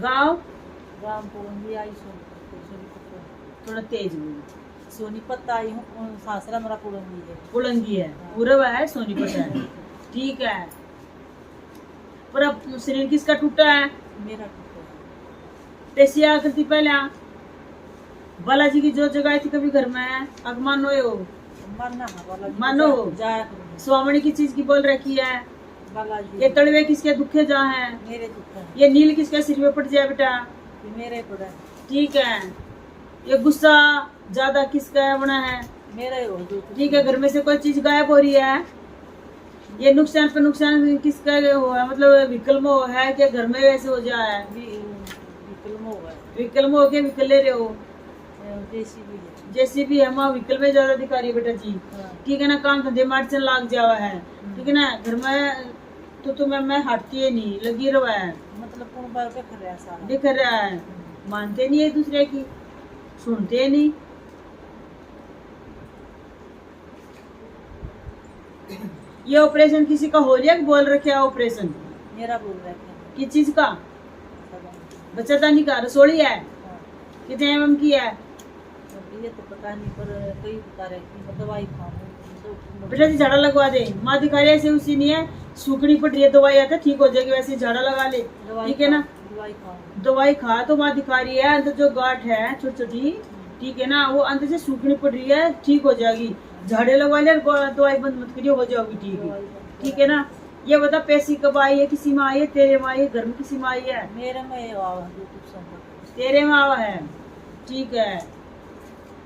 गाँव गाँव पुरंगी आई सोनीपत। थोड़ा तेज बोलो। सोनीपत आई हूँ, सासरा मेरा पुरंगी है। पुलंगी है, पूरब है, सोनीपत है। ठीक है। पर अब शरीर किसका टूटा है? मेरा टूटा है। कैसी आकृति पहले बालाजी की जो जगह थी कभी घर में अब मानो हो मानना है बालाजी मानो जाया करूँगी। स्वामणी की चीज की बोल रखी है। बालाजी ये तड़वे किसके दुखे जा है? मेरे दुख है। ये नील किसके सिर में पड़ जाए बेटा? ये मेरे पड़ा है। ठीक है। ये गुस्सा ज्यादा किसका बना है? मेरा ही हो जो। ठीक है। घर में से कोई चीज गायब हो रही है। ये नुकसान पे नुकसान किसका हुआ, मतलब विकल्प हो है कि घर में वैसे हो जाए? विकल्प हो गया। विकल्प हो के विकल ले रहे हो? जेसीबी है। जेसीबी हम विकल्प में ज्यादा दिखा रही है बेटा जी। हाँ। ठीक है ना। काम धंधे मार्चन लाग जावा है। ठीक है ना। घर में तो तुम्हें मैं हटती है नहीं, लगी रहा है, मतलब कौन बार पे कर रहा है सारा दिख रहा है। मानते नहीं एक दूसरे की, सुनते नहीं। ये ऑपरेशन किसी का हो रहा है? बोल रखे ऑपरेशन मेरा बोल रहा है किस चीज का? बच्चादानी का। रसोड़ी है? हाँ। कितने एम की है? ये तो पता नहीं, पर कई बता रहे कि मैं दवाई खाऊं तो बेटा जी झाड़ा लगवा दे। माँ दिखा रही है ऐसे उसी नहीं है, सूखनी पड़ रही है, दवाई आता ठीक हो जाएगी, वैसे झाड़ा लगा ले। ठीक है ना। दवाई खाऊं। दवाई खा। तो माँ दिखा रही है अंदर जो गांठ है छोटी छोटी, ठीक है ना, वो अंदर से सूखनी पड़ रही है, ठीक हो जाएगी। झाड़े लगवा ले, दवाई बंद मत करिए, हो जाओगी ठीक। ठीक है ना। ये बता पैसे कब आई है? किसी में आई है? तेरे में आई है? घर में किसी में आई है? मेरे में जो कुछ संकट तेरे में आवा है। ठीक है।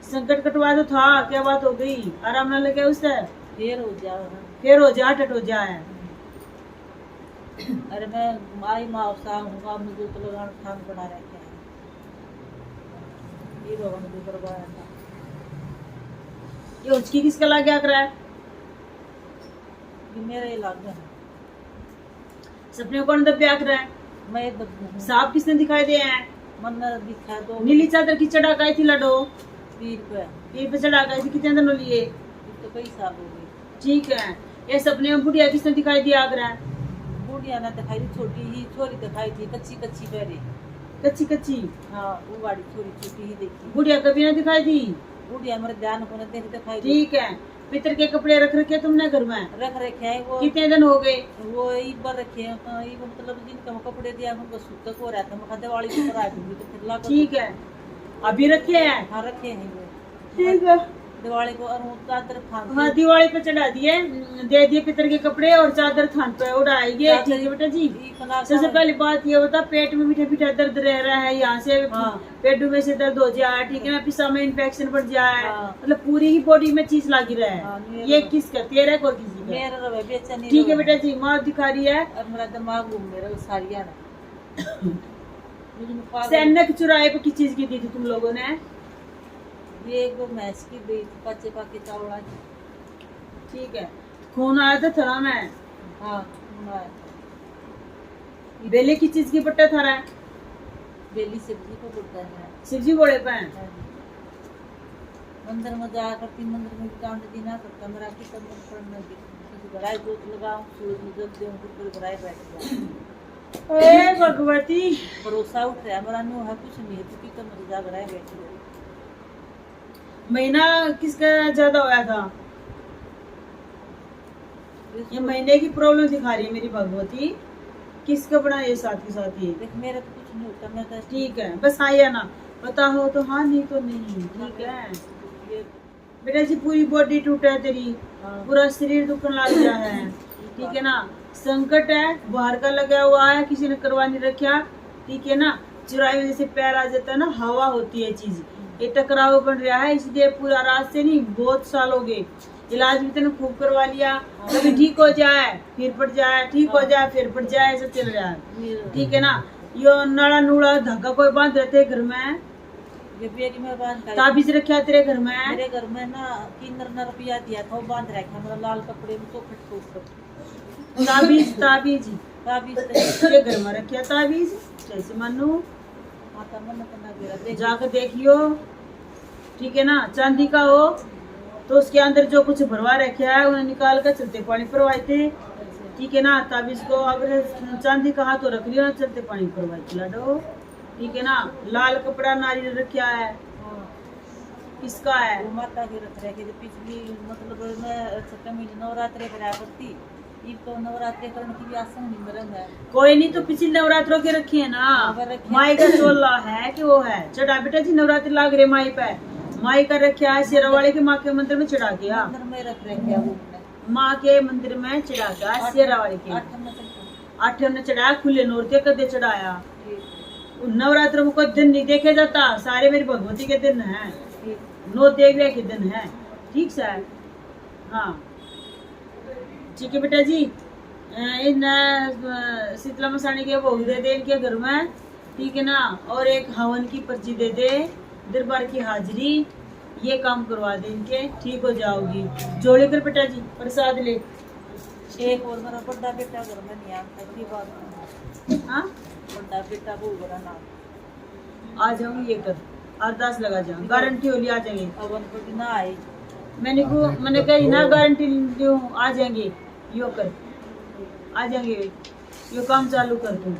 संकट कटवा तो था, क्या बात हो गई? आराम ना लगे उससे? फिर हो जाओ ना। फिर हो जा, टट हो जाए। अरे मैं आई माँ सा हूँ, मुझे तो लगान ठान बना रखे हैं। ये भगवान मुझे करवाया था। ये उसकी किसका ला क्या कर रहा है? ये मेरा इलाका है। सपने कौन दबिया कर रहा है? मैं बदबू हूँ। सांप किसने दिखाई दिए हैं? मन दिखा दो। नीली चादर की चढ़ा गई थी लडो, पीर पे पीर पे चढ़ा गई थी, कितने दिन लिए? तो कई साल हो गए। ठीक है। ये सपने में बुढ़िया किसने दिखाई दिया आगरा? बूढ़िया ना दिखाई थी, छोटी ही छोरी दिखाई थी, कच्ची कच्ची पैरे। कच्ची कच्ची? हाँ, वो वाली छोरी छोटी ही देखी। बुढ़िया कभी ना दिखाई थी? बूढ़िया मेरे ध्यान को नहीं दिखाई थी। ठीक है। पितर के कपड़े रख रखे तुमने घर में? रख रखे हैं वो। कितने दिन हो गए? वो एक बार रखे हैं, मतलब जिनका मैं कपड़े दिया उनको सूतक हो रहा था, मैं दिवाली को करा दूंगी तो फिर ला कर। ठीक है। अभी रखे हैं? हाँ रखे हैं वो। ठीक है। दिवाली को और वो चादर थान हाँ दिवाली पे चढ़ा दिए, दे दिए पितर के कपड़े और चादर थान पे उड़ाएंगे। ठीक है बेटा जी। सबसे पहली बात ये होता, पेट में मीठा मीठा दर्द रह रहा है, यहाँ से हाँ। पेट में से दर्द हो जाए, ठीक है ना, पिसा में इन्फेक्शन बढ़ जाए, हाँ। मतलब पूरी ही बॉडी में चीज लगी रहे। हाँ, ये किसका? तेरा को किसी का? मेरा रवे बेचैनी। ठीक है बेटा जी। माँ दिखा रही है और मेरा दिमाग घूम मेरा सारिया ना। सैनक चुराए को किस चीज की दी थी तुम लोगों ने? ये एक भैंस की दी थी, कच्चे पाके चावल की। ठीक है। खून आया था थरा में? हाँ बेले की चीज की पट्टा थरा है? बेली सब्जी को बोलता है। शिवजी बोले पे मंदिर में जाया करती, मंदिर में भी काम दी ना करता मेरा की तब मन पड़ना की बड़ाई जोत लगाऊं, सूरज में जब देऊं फिर बड़ाई बैठ जाऊं। ए भगवती। भरोसा उठ रहा है मेरा, नो है कुछ नहीं है तो की तब जा बड़ाई बैठ गई। महीना किसका ज्यादा होया था? ये महीने की प्रॉब्लम दिखा रही है मेरी भगवती। किसका बना ये साथ के साथ ये? देख मेरा तो कुछ नहीं होता, मैं तो ठीक है। बस हाँ या ना पता हो तो हाँ, नहीं तो नहीं। ठीक है ये बेटा जी। पूरी बॉडी टूटा है तेरी, हाँ। पूरा शरीर दुखने लग गया है, ठीक है ना। संकट है, बाहर का लगा हुआ है, किसी ने करवा नहीं रखा, ठीक है ना। चुराई में जैसे पैर आ जाता है ना, हवा होती है चीज, ये टकराव बन रहा है, इसलिए पूरा रात से नहीं बहुत साल हो गए। इलाज भी तेने खूब करवा लिया, कभी ठीक हो जाए फिर पड़ जाए, ठीक हो जाए फिर पड़ जाए, ऐसा चल रहा है, ठीक है ना। यो नड़ा नूड़ा धागा कोई बांध रहते घर में? ये बेटी में बांध कर ताबीज रखा तेरे घर में? मेरे घर में ना 3 रुपया दिया था, वो बांध रखा मेरा लाल कपड़े में तो खट ऊपर। ताबीज ताबीज ताबीज ये घर में रखा ताबीज, कैसे मानू? माता मन करना गिरा देख जाकर देखियो, ठीक है ना। चांदी का हो तो उसके अंदर जो कुछ भरवा रखा है उन्हें निकाल कर चलते पानी परवाए थे, ठीक है ना। ताबीज को अगर चांदी का हाथ तो रख लियो ना, चलते पानी परवाए खिला दो। ठीक है ना। लाल कपड़ा नारियल रखा है, हाँ। किसका है? वो माता के रख रखे थे पिछली, मतलब मैं छठा महीने नवरात्रे करा करती, ये तो नवरात्रे करने की भी आसन नहीं मरन है। कोई नहीं, तो पिछले नवरात्रों के रखी है ना। हाँ, वो रखी है। माई का चोला है कि वो है? चढ़ा बेटा जी, नवरात्रि लाग रहे माई पे। माई का रखा है शेरा वाले के माँ के मंदिर में चढ़ा गया, अंदर में रख रखे वो मैंने। माँ के मंदिर में चढ़ा गया शेरा वाले के। 8 में चलता। 8 ने चढ़ाया, खुले नौरते कदे चढ़ाया। ठीक नवरात्र में कोई दिन नहीं देखे जाता, सारे मेरी भगवती के दिन है, ठीक 9 देविया के दिन है। ठीक से? हाँ ठीक है बेटा जी। इन शीतला मसानी के भोग दे दे इनके घर में, ठीक है ना। और एक हवन की पर्ची दे दे, दरबार की हाजिरी, ये काम करवा दे इनके, ठीक हो जाओगी। जोड़े कर बेटा जी, प्रसाद ले। एक और मेरा बड़ा बेटा घर में नहीं आता की बात। हाँ बड़ा बेटा वो बड़ा नाम आ जाऊंगी, ये कर अरदास लगा जाऊंगी, गारंटी होली आ जाएंगे। अवन को भी ना आए। मैंने कही ना गारंटी दूं, आ जाएंगे। यो कर, आ जाएंगे, यो काम चालू कर दूं,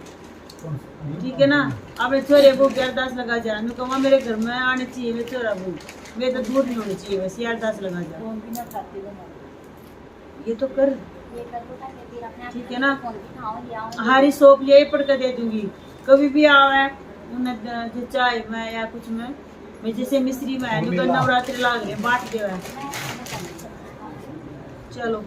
ठीक है ना। अब छोरे वो की अरदास लगा जा, मैं कहूँगा मेरे घर में आने चाहिए वे छोरा वो, मेरे तो झूठ नहीं होनी चाहिए, बस ये अरदास लगा जा। फोन भी ना खाते बना। ये तो कर, ठीक है ना। हाँ हारी सोप ले पढ़ कर दे दूंगी, कभी भी आवे उन्हें जो चाय में या कुछ में, मैं जैसे मिस्री में है, तो नवरात्रि लाग रहे बांट दे। चलो